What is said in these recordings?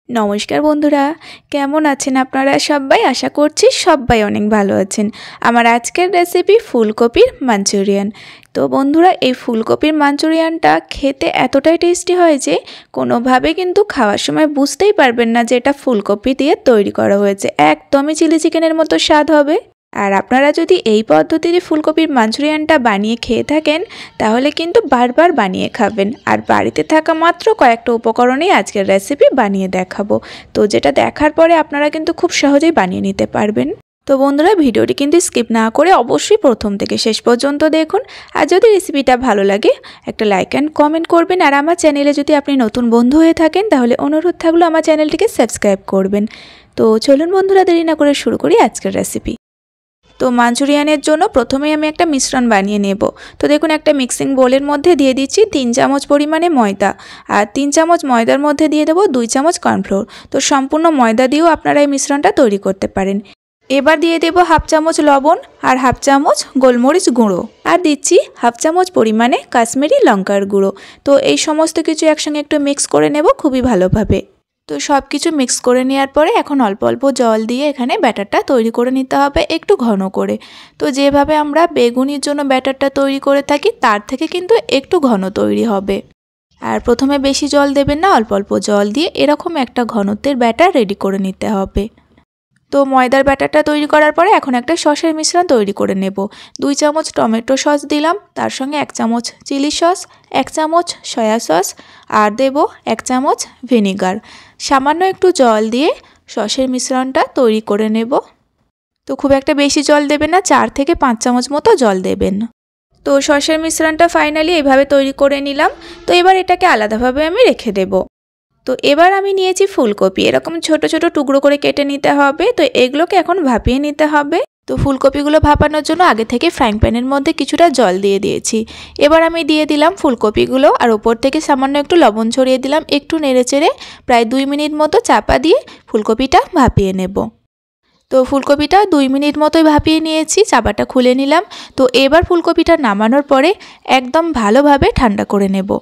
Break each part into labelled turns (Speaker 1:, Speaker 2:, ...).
Speaker 1: নমস্কার বন্ধুরা, কেমন আছেন আপনারা সবাই? আশা করছি সবাই অনেক ভালো আছেন। আমার আজকের রেসিপি ফুলকপির মাঞ্চুরিয়ান। তো বন্ধুরা, এই ফুলকপির মাঞ্চুরিয়ানটা খেতে এতটাই টেস্টি হয় যে কোনোভাবে কিন্তু খাওয়ার সময় বুঝতেই পারবেন না যে এটা ফুলকপি দিয়ে তৈরি করা হয়েছে। একদমই চিলি চিকেনের মতো স্বাদ হবে। আর আপনারা যদি এই পদ্ধতিতে ফুলকপির মাঞ্চুরিয়ানটা বানিয়ে খেয়ে থাকেন তাহলে কিন্তু বারবার বানিয়ে খাবেন। আর বাড়িতে থাকা মাত্র কয়েকটা উপকরণেই আজকের রেসিপি বানিয়ে দেখাবো, তো যেটা দেখার পরে আপনারা কিন্তু খুব সহজেই বানিয়ে নিতে পারবেন। তো বন্ধুরা, ভিডিওটি কিন্তু স্কিপ না করে অবশ্যই প্রথম থেকে শেষ পর্যন্ত দেখুন। আর যদি রেসিপিটা ভালো লাগে একটা লাইক অ্যান্ড কমেন্ট করবেন। আর আমার চ্যানেলে যদি আপনি নতুন বন্ধু হয়ে থাকেন তাহলে অনুরোধ থাকলো আমার চ্যানেলটিকে সাবস্ক্রাইব করবেন। তো চলুন বন্ধুরা, দেরি না করে শুরু করি আজকের রেসিপি। তো মাঞ্চুরিয়ানের জন্য প্রথমেই আমি একটা মিশ্রণ বানিয়ে নেব। তো দেখুন, একটা মিক্সিং বোলের মধ্যে দিয়ে দিচ্ছি 3 চামচ পরিমাণে ময়দা। আর 3 চামচ ময়দার মধ্যে দিয়ে দেবো 2 চামচ কর্নফ্লোর। তো সম্পূর্ণ ময়দা দিয়েও আপনারা এই মিশ্রণটা তৈরি করতে পারেন। এবার দিয়ে দেব হাফ চামচ লবণ আর হাফ চামচ গোলমরিচ গুঁড়ো, আর দিচ্ছি হাফ চামচ পরিমাণে কাশ্মীরি লঙ্কার গুঁড়ো। তো এই সমস্ত কিছু একসঙ্গে একটু মিক্স করে নেব খুবই ভালোভাবে। তো সব কিছু মিক্স করে নেওয়ার পরে এখন অল্প অল্প জল দিয়ে এখানে ব্যাটারটা তৈরি করে নিতে হবে একটু ঘন করে। তো যেভাবে আমরা বেগুনির জন্য ব্যাটারটা তৈরি করে থাকি তার থেকে কিন্তু একটু ঘন তৈরি হবে। আর প্রথমে বেশি জল দেবেন না, অল্প অল্প জল দিয়ে এরকম একটা ঘনত্বের ব্যাটার রেডি করে নিতে হবে। তো ময়দার ব্যাটারটা তৈরি করার পরে এখন একটা সসের মিশ্রণ তৈরি করে নেব। 2 চামচ টমেটো সস দিলাম, তার সঙ্গে 1 চামচ চিলি সস, 1 চামচ সয়া সস, আর দেব 1 চামচ ভিনেগার। সামান্য একটু জল দিয়ে সসের মিশ্রণটা তৈরি করে নেব। তো খুব একটা বেশি জল দেবেন না, 4 থেকে 5 চামচ মতো জল দেবেন। তো সসের মিশ্রণটা ফাইনালি এইভাবে তৈরি করে নিলাম। তো এবার এটাকে আলাদাভাবে আমি রেখে দেব। তো এবার আমি নিয়েছি ফুলকপি, এরকম ছোট ছোট টুকরো করে কেটে নিতে হবে। তো এগুলোকে এখন ভাপিয়ে নিতে হবে। তো ফুলকপিগুলো ভাপানোর জন্য আগে থেকে ফ্রাইং প্যানের মধ্যে কিছুটা জল দিয়ে দিয়েছি। এবার আমি দিয়ে দিলাম ফুলকপিগুলো, আর ওপর থেকে সামান্য একটু লবণ ছড়িয়ে দিলাম। একটু নেড়েচেড়ে প্রায় 2 মিনিট মতো চাপা দিয়ে ফুলকপিটা ভাপিয়ে নেব। তো ফুলকপিটা 2 মিনিট মতোই ভাপিয়ে নিয়েছি, চাপাটা খুলে নিলাম। তো এবার ফুলকপিটা নামানোর পরে একদম ভালোভাবে ঠান্ডা করে নেব।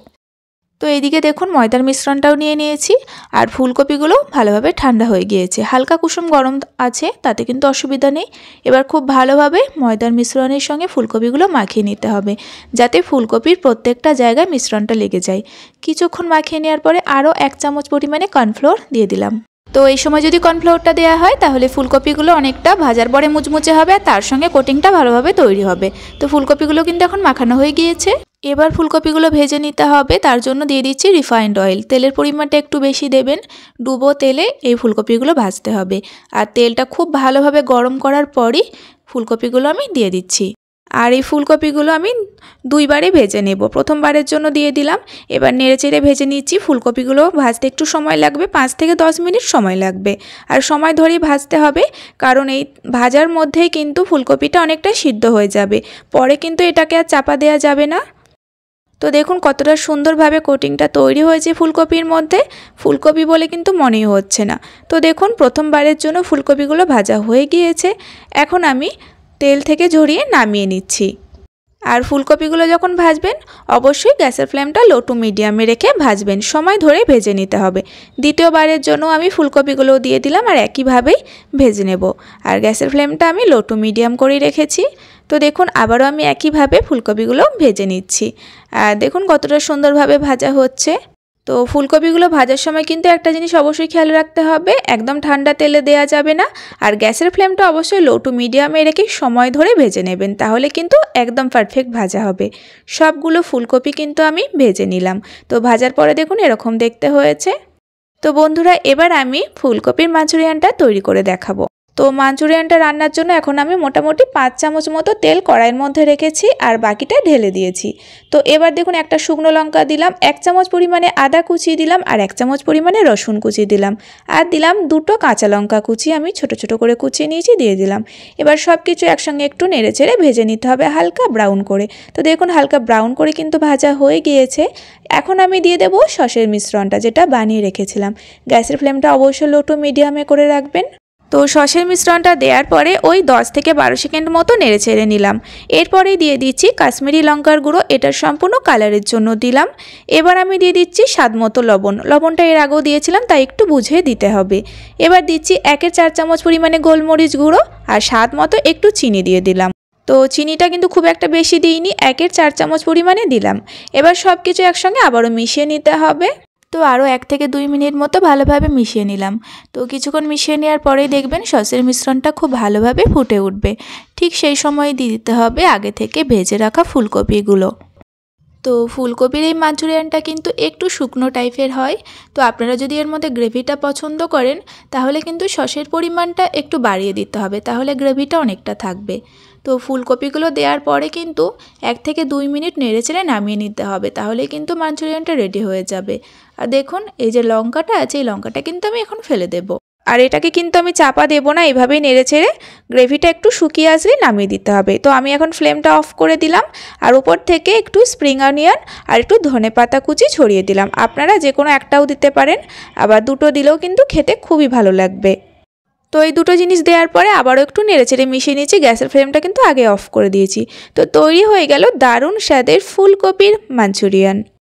Speaker 1: তো এইদিকে দেখুন ময়দার মিশ্রণটাও নিয়ে নিয়েছি, আর ফুলকপিগুলো ভালোভাবে ঠান্ডা হয়ে গিয়েছে। হালকা কুসুম গরম আছে, তাতে কিন্তু অসুবিধা নেই। এবার খুব ভালোভাবে ময়দার মিশ্রণের সঙ্গে ফুলকপিগুলো মাখিয়ে নিতে হবে, যাতে ফুলকপির প্রত্যেকটা জায়গায় মিশ্রণটা লেগে যায়। কিছুক্ষণ মাখিয়ে নেওয়ার পরে আরও 1 চামচ পরিমাণে কর্নফ্লোর দিয়ে দিলাম। তো এই সময় যদি কর্নফ্লোরটা দেওয়া হয় তাহলে ফুলকপিগুলো অনেকটা ভাজার পরে মুচমুচে হবে, আর তার সঙ্গে কোটিংটা ভালোভাবে তৈরি হবে। তো ফুলকপিগুলো কিন্তু এখন মাখানো হয়ে গিয়েছে। এবার ফুলকপিগুলো ভেজে নিতে হবে, তার জন্য দিয়ে দিচ্ছি রিফাইন্ড অয়েল। তেলের পরিমাণটা একটু বেশি দেবেন। ডুবো তেলে এই ফুলকপিগুলো ভাজতে হবে। আর তেলটা খুব ভালোভাবে গরম করার পরই ফুলকপিগুলো আমি দিয়ে দিচ্ছি। আর এই ফুলকপিগুলো আমি 2 বারে ভেজে নেব। প্রথমবারের জন্য দিয়ে দিলাম, এবার নেড়েচেড়ে ভেজে নিচ্ছি। ফুলকপিগুলো ভাজতে একটু সময় লাগবে, 5 থেকে 10 মিনিট সময় লাগবে। আর সময় ধরেই ভাজতে হবে, কারণ এই ভাজার মধ্যেই কিন্তু ফুলকপিটা অনেকটা সিদ্ধ হয়ে যাবে। পরে কিন্তু এটাকে আর চাপা দেওয়া যাবে না। তো দেখুন কতটা সুন্দরভাবে কোটিংটা তৈরি হয়েছে ফুলকপির মধ্যে। ফুলকপি বলে কিন্তু মনেই হচ্ছে না। তো দেখুন প্রথমবারের জন্য ফুলকপিগুলো ভাজা হয়ে গিয়েছে। এখন আমি তেল থেকে ঝরিয়ে নামিয়ে নিচ্ছি। আর ফুলকপিগুলো যখন ভাজবেন অবশ্যই গ্যাসের ফ্লেমটা লো টু মিডিয়ামে রেখে ভাজবেন, সময় ধরে ভেজে নিতে হবে। দ্বিতীয়বারের জন্য আমি ফুলকপিগুলো দিয়ে দিলাম আর একইভাবেই ভেজে নেব। আর গ্যাসের ফ্লেমটা আমি লো টু মিডিয়াম করেই রেখেছি। তো দেখুন আবারও আমি একইভাবে ফুলকপিগুলো ভেজে নিচ্ছি। আর দেখুন কতটা সুন্দরভাবে ভাজা হচ্ছে। তো ফুলকপিগুলো ভাজার সময় কিন্তু একটা জিনিস অবশ্যই খেয়াল রাখতে হবে, একদম ঠান্ডা তেলে দেওয়া যাবে না। আর গ্যাসের ফ্লেমটা অবশ্যই লো টু মিডিয়ামে রেখে সময় ধরে ভেজে নেবেন, তাহলে কিন্তু একদম পারফেক্ট ভাজা হবে। সবগুলো ফুলকপি কিন্তু আমি ভেজে নিলাম। তো ভাজার পরে দেখুন এরকম দেখতে হয়েছে। তো বন্ধুরা, এবার আমি ফুলকপির মাঞ্চুরিয়ানটা তৈরি করে দেখাবো। তো মাঞ্চুরিয়ানটা রান্নার জন্য এখন আমি মোটামুটি 5 চামচ মতো তেল কড়াইয়ের মধ্যে রেখেছি, আর বাকিটা ঢেলে দিয়েছি। তো এবার দেখুন একটা শুকনো লঙ্কা দিলাম, 1 চামচ পরিমাণে আদা কুচি দিলাম, আর 1 চামচ পরিমাণে রসুন কুচি দিলাম, আর দিলাম 2টো কাঁচা লঙ্কা কুচি আমি ছোট ছোট করে কুচিয়ে নিয়েছি, দিয়ে দিলাম। এবার সব কিছু একসঙ্গে একটু নেড়েচেড়ে ভেজে নিতে হবে হালকা ব্রাউন করে। তো দেখুন হালকা ব্রাউন করে কিন্তু ভাজা হয়ে গিয়েছে। এখন আমি দিয়ে দেবো সসের মিশ্রণটা যেটা বানিয়ে রেখেছিলাম। গ্যাসের ফ্লেমটা অবশ্যই লো টু মিডিয়ামে করে রাখবেন। তো সসের মিশ্রণটা দেওয়ার পরে ওই 10 থেকে 12 সেকেন্ড মতো নেড়ে চেড়ে নিলাম। এরপরেই দিয়ে দিচ্ছি কাশ্মীরি লঙ্কার গুঁড়ো, এটার সম্পূর্ণ কালারের জন্য দিলাম। এবার আমি দিয়ে দিচ্ছি স্বাদ মতো লবণ, লবণটা এর আগেও দিয়েছিলাম তাই একটু বুঝে দিতে হবে। এবার দিচ্ছি 1/4 চামচ পরিমাণে গোলমরিচ গুঁড়ো আর স্বাদ মতো একটু চিনি দিয়ে দিলাম। তো চিনিটা কিন্তু খুব একটা বেশি দিইনি, 1/4 চামচ পরিমাণে দিলাম। এবার সব কিছু একসঙ্গে আবারও মিশিয়ে নিতে হবে। তো আরও 1 থেকে 2 মিনিট মতো ভালোভাবে মিশিয়ে নিলাম। তো কিছুক্ষণ মিশিয়ে নেওয়ার পরেই দেখবেন সসের মিশ্রণটা খুব ভালোভাবে ফুটে উঠবে। ঠিক সেই সময় দিয়ে দিতে হবে আগে থেকে ভেজে রাখা ফুলকপিগুলো। তো ফুলকপির এই মাঞ্চুরিয়ানটা কিন্তু একটু শুকনো টাইপের হয়। তো আপনারা যদি এর মধ্যে গ্রেভিটা পছন্দ করেন তাহলে কিন্তু সসের পরিমাণটা একটু বাড়িয়ে দিতে হবে, তাহলে গ্রেভিটা অনেকটা থাকবে। তো ফুলকপিগুলো দেওয়ার পরে কিন্তু 1 থেকে 2 মিনিট নেড়েচেড়ে নামিয়ে নিতে হবে, তাহলে কিন্তু মাঞ্চুরিয়ানটা রেডি হয়ে যাবে। আর দেখুন এই যে লঙ্কাটা আছে, এই লঙ্কাটা কিন্তু আমি এখন ফেলে দেবো। আর এটাকে কিন্তু আমি চাপা দেবো না, এভাবেই নেড়েচেড়ে গ্রেভিটা একটু শুকিয়ে আসলে নামিয়ে দিতে হবে। তো আমি এখন ফ্লেমটা অফ করে দিলাম আর উপর থেকে একটু স্প্রিং অনিয়ন আর একটু ধনেপাতা কুচি ছড়িয়ে দিলাম। আপনারা যে কোনো একটাও দিতে পারেন, আবার দুটো দিলেও কিন্তু খেতে খুবই ভালো লাগবে। তো এই দুটো জিনিস দেওয়ার পরে আবারও একটু নেড়েচেড়ে মিশিয়ে নিয়েছি, গ্যাসের ফ্লেমটা কিন্তু আগে অফ করে দিয়েছি। তো তৈরি হয়ে গেল দারুণ স্বাদের ফুলকপির মাঞ্চুরিয়ান।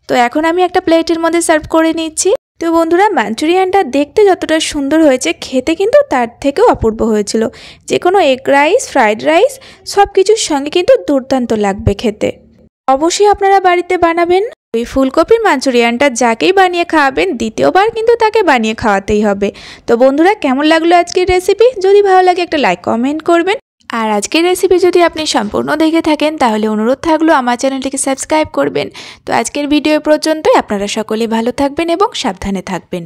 Speaker 1: তো এখন আমি একটা প্লেটের মধ্যে সার্ভ করে নিচ্ছি। তো বন্ধুরা, মাঞ্চুরিয়ানটা দেখতে যতটা সুন্দর হয়েছে খেতে কিন্তু তার থেকেও অপূর্ব হয়েছিল। যে কোনো এগ রাইস, ফ্রাইড রাইস সব কিছুর সঙ্গে কিন্তু দুর্দান্ত লাগবে খেতে। অবশ্যই আপনারা বাড়িতে বানাবেন। ওই ফুলকপির মাঞ্চুরিয়ানটা যাকেই বানিয়ে খাওয়াবেন দ্বিতীয়বার কিন্তু তাকে বানিয়ে খাওয়াতেই হবে। তো বন্ধুরা, কেমন লাগলো আজকের রেসিপি? যদি ভালো লাগে একটা লাইক কমেন্ট করবেন। আর আজকের রেসিপি যদি আপনি সম্পূর্ণ দেখে থাকেন তাহলে অনুরোধ থাকলো আমার চ্যানেলটিকে সাবস্ক্রাইব করবেন। তো আজকের ভিডিও পর্যন্তই, আপনারা সকলে ভালো থাকবেন এবং সাবধানে থাকবেন।